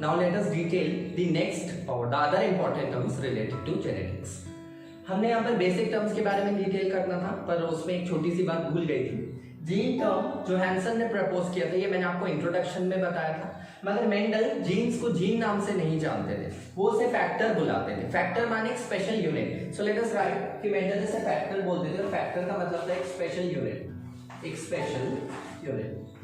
Now let us detail the next or the other important terms related to genetics. हमने यहाँ पर basic terms के बारे में डिटेल करना था, पर उसमें एक छोटी सी बात भूल गई थी। जीन टर्म जो हैंसन ने प्रपोज किया था, ये मैंने आपको इंट्रोडक्शन में बताया था, मगर मेंडल जीन्स को जीन नाम से नहीं जानते थे, वो उसे फैक्टर बुलाते थे। फैक्टर माने एक special unit. So let us right कि मेंडल इसे फैक्टर बोलते थे और फैक्टर का मतलब था एक स्पेशल यूनिट। एक स्पेशल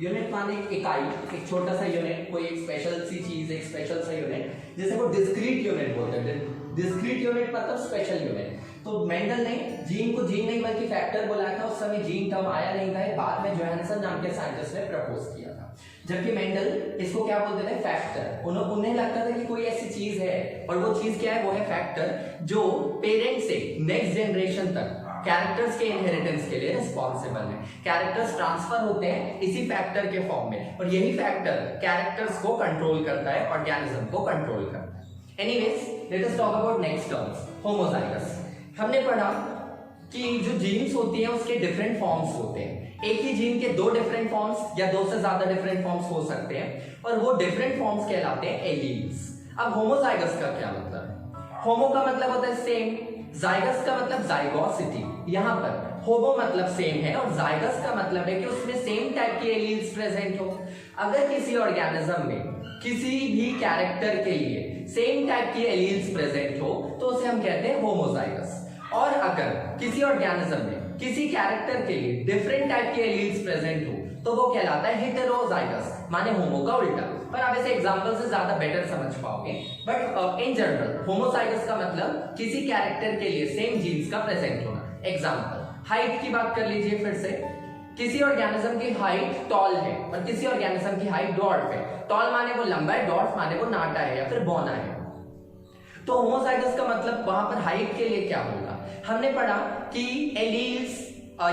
यूनिट माने एक इकाई, एक छोटा सा यूनिट, कोई एक स्पेशल सी चीज, एक स्पेशल सा यूनिट, जिसे वो डिस्क्रीट यूनिट बोलते थे। डिस्क्रीट यूनिट मतलब स्पेशल यूनिट। तो मेंडल ने जीन को जीन नहीं बल्कि फैक्टर बुलाया था। उस समय जीन टर्म आया नहीं था, बाद में जोहानसन नाम के साइंटिस्ट ने प्रपोज किया था। जबकि मेंडल इसको क्या बोलते थे? फैक्टर। उन्हें लगता था कि कोई ऐसी चीज है, और वो चीज क्या है? वो है फैक्टर, जो पेरेंट से नेक्स्ट जनरेशन तक कैरेक्टर्स के इनहेरिटेंस के लिए रिस्पॉन्सिबल है। कैरेक्टर्स ट्रांसफर होते हैं इसी फैक्टर के फॉर्म में, और यही फैक्टर कैरेक्टर्स को कंट्रोल करता है, ऑर्गेनिज्म को कंट्रोल करता है। Anyways, let us talk about next terms, homozygous. हमने पढ़ा कि जो जीन्स होती हैं उसके डिफरेंट फॉर्म्स होते हैं। एक ही जीन के दो डिफरेंट फॉर्म्स या दो से ज्यादा डिफरेंट फॉर्म्स हो सकते हैं, और वो डिफरेंट फॉर्म्स कहलाते हैं एलील्स। अब होमोजाइगस का क्या मतलब है? होमो का मतलब होता है सेम, जाइगस का मतलब जाइगोसिटी। यहाँ पर होमो मतलब सेम है, और जाइगस का मतलब है कि उसमें सेम टाइप की एलील्स प्रेजेंट हो। अगर किसी ऑर्गेनिज्म में किसी भी कैरेक्टर के लिए सेम टाइप की एलील्स प्रेजेंट हो तो उसे हम कहते हैं होमोजाइगस। और अगर किसी ऑर्गेनिज्म में किसी कैरेक्टर के लिए डिफरेंट टाइप की एलील्स प्रेजेंट हो तो वो कहलाता है हेटेरोजाइगस, माने होमो का उल्टा। पर आप इसे एग्जांपल से ज्यादा बेटर समझ पाओगे। बट इन जनरल होमोजाइगस का मतलब किसी कैरेक्टर के लिए सेम जीन्स का प्रेजेंट होना। एग्जांपल, हाइट की बात कर लीजिए फिर से। किसी ऑर्गेनिज्म की हाइट टॉल है और किसी ऑर्गेनिज्म की हाइट डॉर्फ है। टॉल माने वो लंबा है, डॉर्फ माने वो नाटा है या फिर बौना है। तो होमोजाइगस का मतलब वहां पर हाइट के लिए क्या होगा? हमने पढ़ा कि एलील्स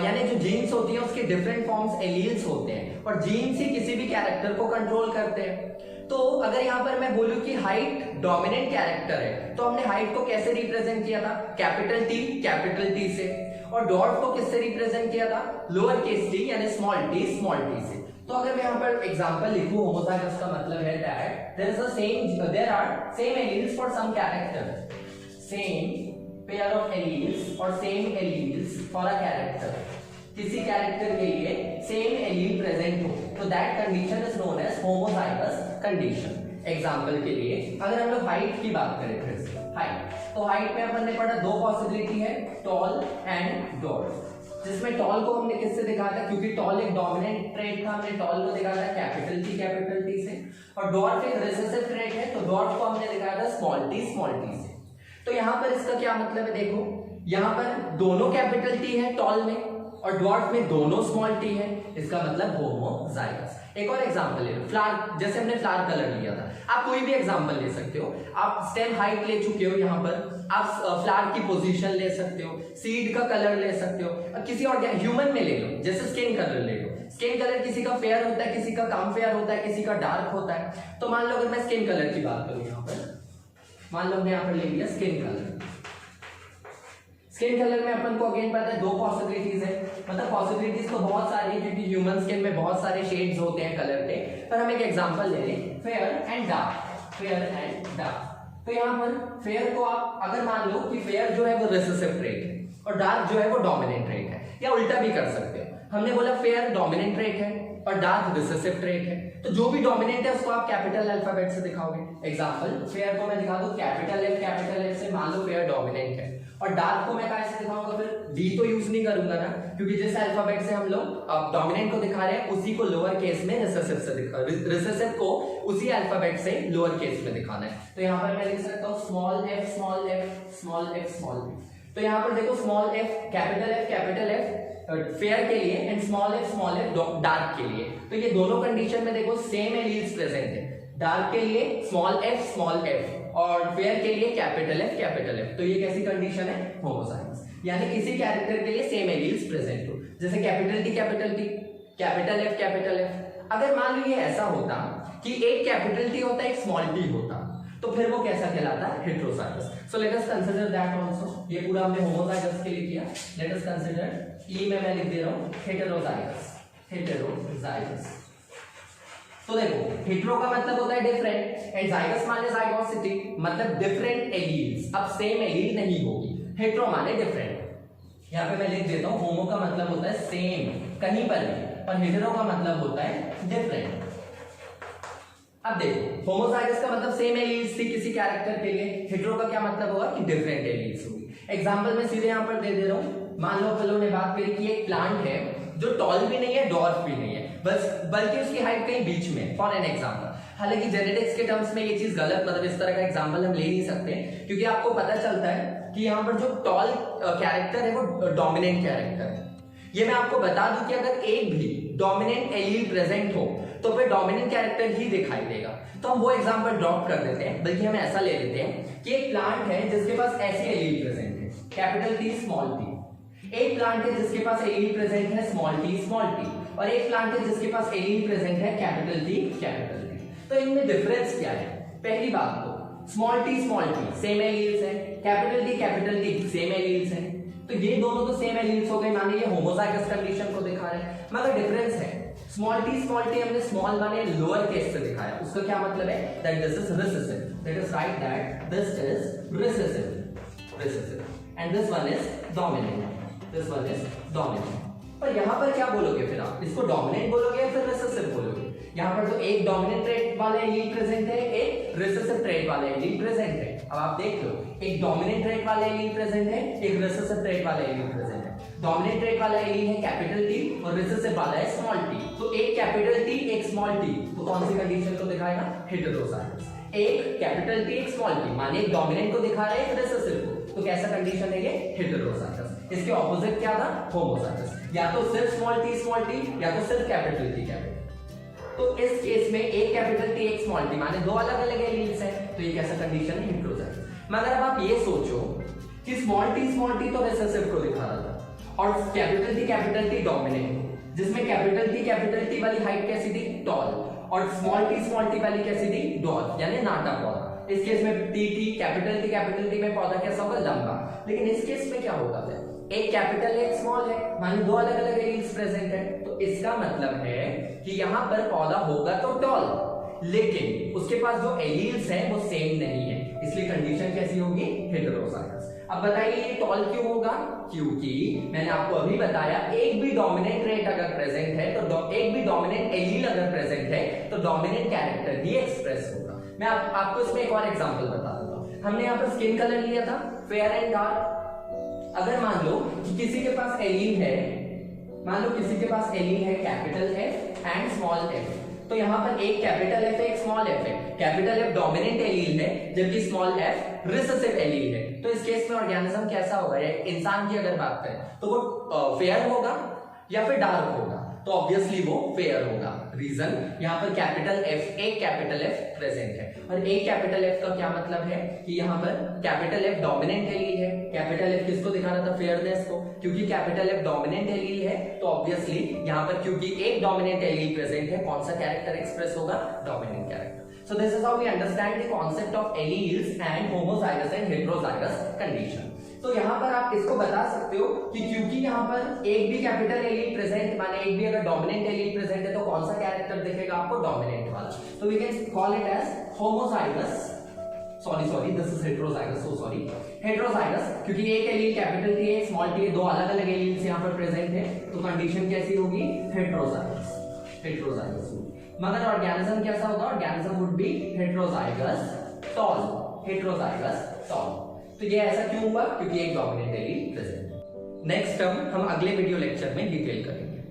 यानी जो जीन्स होती हैं उसके डिफरेंट फॉर्म्स एलील्स होते हैं, और जीन्स ही किसी भी कैरेक्टर को कंट्रोल करते हैं। तो अगर यहाँ पर मैं बोलूं कि हाइट डोमिनेंट कैरेक्टर है, तो हमने हाइट को कैसे रिप्रेजेंट किया था? कैपिटल टी से। और डॉर्फ को किससे रिप्रेजेंट किया था? लोअर केस टी यानी स्मॉल टी से। तो अगर मैं यहाँ पर एग्जांपल लिखूं, होमोजाइगस का मतलब है that there are same alleles for some character, same pair of alleles और same alleles for a character. किसी कैरेक्टर के लिए सेम एलील प्रेजेंट हो तो that condition is known as homozygous condition. Example के लिए अगर हम लोग हाइट की बात करें, फिर से हाइट, तो हाइट में अपन ने पढ़ा दो पॉसिबिलिटी है, टॉल एंड डॉर्फ। जिसमें टॉल को हमने किससे दिखा था? क्योंकि टॉल एक डोमिनेंट ट्रेट था, हमने टॉल को दिखा था कैपिटल टी से, और डॉर्फ एक रिसेसिव ट्रेट है, तो डॉर्फ को हमने दिखाया था स्मॉल टी से। तो यहाँ पर इसका क्या मतलब है? देखो, यहाँ पर दोनों कैपिटल टी है टॉल में, और डॉर्फ में दोनों स्मॉल टी है, इसका मतलब होमोजाइगस। एक और एग्जांपल ले लो, फ्लावर, जैसे हमने फ्लावर कलर लिया था। आप कोई भी एग्जांपल ले सकते हो। आप स्टेम हाइट ले चुके हो, यहाँ पर आप फ्लावर की पोजीशन ले सकते हो, सीड का कलर ले सकते हो, किसी और ह्यूमन में ले लो, जैसे स्किन कलर ले लो। स्किन कलर किसी का फेयर होता है, किसी का कम फेयर होता है, किसी का डार्क होता है। तो मान लो अगर मैं स्किन कलर की बात करूं, यहाँ पर मान लो हमने यहाँ पर ले लिया स्किन कलर। स्किन कलर में अपन को अगेन पता है दो पॉसिबिलिटीज है, मतलब पॉसिबिलिटीज तो बहुत सारी है क्योंकि ह्यूमन स्किन में बहुत सारे शेड्स होते हैं कलर के। पर हम एक एग्जांपल ले लें, फेयर एंड डार्क। तो यहाँ पर फेयर को आप अगर मान लो कि फेयर जो है वो रिसेसिव ट्रेट है और डार्क जो है वो डोमिनेंट ट्रेट है, या उल्टा भी कर सकते हो। हमने बोला फेयर डोमिनेंट ट्रेट है और डार्क रिसेसिव ट्रेट है, तो जो भी डोमिनेंट है उसको आप कैपिटल अल्फाबेट से दिखाओगे। एग्जांपल, फेयर को मैं दिखा दूं कैपिटल एफ से, मान लो फेयर डोमिनेंट है, और डार्क को मैं कैसे दिखाऊंगा? फिर डी तो यूज नहीं करूंगा ना, क्योंकि जिस अल्फाबेट से हम लोग डोमिनेंट को दिखा रहे हैं उसी को लोअर केस में रिसेसिव को उसी अल्फाबेट से लोअर केस में दिखाना है। तो यहाँ पर मैं लिख सकता हूँ स्मॉल एफ। तो यहाँ पर देखो small F capital F fair के लिए एंड स्मॉल एफ डार्क के लिए। तो ये दोनों कंडीशन में देखो सेम एलील्स प्रेजेंट है। डार्क के लिए स्मॉल एफ और फेयर के लिए कैपिटल एफ। तो ये कैसी कंडीशन है? होमोजाइगस, यानी किसी कैरेक्टर के लिए सेम एलील्स प्रेजेंट हो। जैसे कैपिटल टी, कैपिटल एफ। अगर मान लो ये ऐसा होता कि एक कैपिटल टी होता एक स्मॉल टी होता, तो फिर वो कैसा कहलाता है? Heterozygous. So let us consider that also. ये पूरा हमने होमोजाइगस के लिए किया। लेट अस कंसीडर ई में मैं लिख दे रहा हूं हेटेरोजाइगस। तो देखो हेटेरो का मतलब होता है डिफरेंट एंड जाइगस माने जाइगोसिटी, मतलब डिफरेंट एलील्स। अब सेम एलील नहीं होगी, हेटेरो माने डिफरेंट। यहाँ पे मैं लिख देता हूँ, होमो का मतलब होता है सेम कहीं पर भी, और हेटेरो का मतलब होता है डिफरेंट। अब देखो होमोजाइगस का मतलब सेम एलील्स थी किसी कैरेक्टर के लिए, हेटेरो का क्या मतलब होगा कि डिफरेंट एलील्स होगी। एग्जांपल मैं सीधे यहाँ पर दे दे रहा हूँ। मान लो हम लोगों ने बात करी कि एक प्लांट है जो टॉल भी नहीं है डॉर्फ भी नहीं है, बस बल्कि उसकी हाइट कहीं बीच में, फॉर एन एग्जांपल। हालांकि जेनेटिक्स के टर्म्स में ये चीज गलत, मतलब इस तरह का एग्जांपल हम ले नहीं सकते, क्योंकि आपको पता चलता है कि यहाँ पर जो टॉल कैरेक्टर है वो डोमिनेंट कैरेक्टर है। ये मैं आपको बता दूं कि अगर एक भी डोमिनेंट एलील प्रेजेंट हो तो फिर डोमिनेंट कैरेक्टर ही दिखाई देगा। तो हम वो एग्जांपल ड्रॉप कर देते हैं, बल्कि हम ऐसा ले लेते हैं कि एक प्लांट है जिसके पास ऐसी एलील प्रेजेंट है, कैपिटल टी स्मॉल टी। एक प्लांट है जिसके पास एलील प्रेजेंट है स्मॉल टी, और एक प्लांट है जिसके पास एलील प्रेजेंट है कैपिटल टी। तो इनमें डिफरेंस क्या है? पहली बात तो स्मॉल टी सेम एलील्स है, कैपिटल टी सेम एलील्स है, तो ये दोनों तो सेम एलील्स हो गए, माने ये होमोजाइगस कंडीशन को दिखा रहे हैं। मगर डिफरेंस है, स्मॉल टी हमने स्मॉल माने लोअर केस से दिखाया, उसका क्या मतलब है? That this is recessive, that is right that this is recessive and this one is dominant. पर यहाँ पर क्या बोलोगे फिर आप? इसको डोमिनेंट बोलोगे या फिर रिसेसिव बोलोगे? यहाँ पर तो एक डोमिनेंट ट्रेट वाला एलील प्रेजेंट है, एक रिसेसिव ट्रेट वाला एलील प्रेजेंट है। अब आप देख लो, एक डोमिनेंट ट्रेट वाला एलील प्रेजेंट है, एक रिसेसिव ट्रेट वाला एलील प्रेजेंट है। डोमिनेंट ट्रेट वाला एलील है कैपिटल टी और रिसेसिव वाला है स्मॉल टी। तो एक कैपिटल टी एक स्मॉल टी, तो कौन सी कंडीशन को दिखाएगा? हेटेरोजाइगस। एक कैपिटल टी एक स्मॉल टी, माने एक डोमिनेंट को दिखा रहा है एक रिसेसिव को, तो कैसा कंडीशन है ये? हेटेरोजाइगस। इसके ऑपोजिट क्या था? होमोजाइगस। या तो सिर्फ स्मॉल टी या तो सिर्फ कैपिटल टी। तो इस केस में एक कैपिटल टी एक स्मॉल टी माने दो अलग अलग एलील्स हैं, तो ये कैसा कंडीशन है? हेटेरोजाइगस। मगर अब आप ये सोचो कि स्मॉल टी तो रिसेसिव को दिखा रहा था और कैपिटल टी डोमिनेंट, जिसमें कैपिटल टी वाली हाइट कैसी थी? टॉल, और स्मॉल टी वाली कैसी थी? डॉर्फ, यानी नाटा पौधा। इस केस में कैपिटल टी में पौधा कैसा होगा? लंबा। लेकिन इस केस में क्या होगा? एक कैपिटल है एक स्मॉल है, माने दो अलग अलग एलील्स प्रेजेंट है, तो इसका मतलब है कि यहाँ पर पौधा होगा तो टॉल, लेकिन उसके पास जो एलील्स हैं वो सेम नहीं है, इसलिए कंडीशन कैसी होगी? हेटेरोजाइगस। अब बताइए ये टॉल क्यों होगा? क्योंकि मैंने आपको अभी बताया एक भी डोमिनेंट ट्रेट अगर प्रेजेंट है तो एक भी डोमिनेंट एलील अगर प्रेजेंट है तो डोमिनेंट कैरेक्टर ही एक्सप्रेस होगा। मैं आपको इसमें एक और एग्जांपल बता देता हूं। हमने यहाँ पर स्किन कलर लिया था, फेयर एंड डार्क। अगर मान लो कि किसी के पास एलील है, capital F and small F, तो यहाँ पर एक कैपिटल एफ है एक स्मॉल एफ है। कैपिटल एफ डोमिनेंट एलील है जबकि स्मॉल एफ रिसेसिव एलील है। तो इस केस में ऑर्गेनिज्म कैसा होगा? इंसान की अगर बात करें तो वो फेयर होगा या फिर डार्क होगा? तो ऑब्वियसली वो फेयर होगा। रीजन, यहाँ पर एक कैपिटल एफ प्रेजेंट है, और एक कैपिटल एफ का क्या मतलब है कि यहाँ पर कैपिटल एफ डोमिनेंट एलील है। कैपिटल एफ किसको दिखा रहा था? फेयरनेस को। क्योंकि कैपिटल एफ डोमिनेंट एलील है तो ऑब्वियसली यहाँ पर क्योंकि एक डोमिनेंट एलील प्रेजेंट है, कौन सा कैरेक्टर एक्सप्रेस होगा? Dominant character. So this is how we understand the concept of alleles and homozygous and heterozygous condition. तो यहाँ पर आप इसको बता सकते हो कि क्योंकि यहाँ पर एक भी कैपिटल एलील प्रेजेंट, माने एक भी अगर डोमिनेंट एलील प्रेजेंट है तो कौन सा कैरेक्टर दिखेगा आपको? डोमिनेंट वाला। तो we can call it as homozygous, sorry this is heterozygous, so sorry, heterozygous, क्योंकि एक एलील कैपिटल टी है स्मॉल टी है, दो अलग अलग एलील्स यहाँ पर प्रेजेंट है, तो कंडीशन कैसी होगी? हेटेरोजाइगस होगी। मगर ऑर्गेनिज्म कैसा होगा? Organism would be heterozygous tall. तो ये ऐसा क्यों हुआ? क्योंकि एक डोमिनेंट एलील प्रेजेंट है। नेक्स्ट टर्म हम अगले वीडियो लेक्चर में डिटेल करेंगे।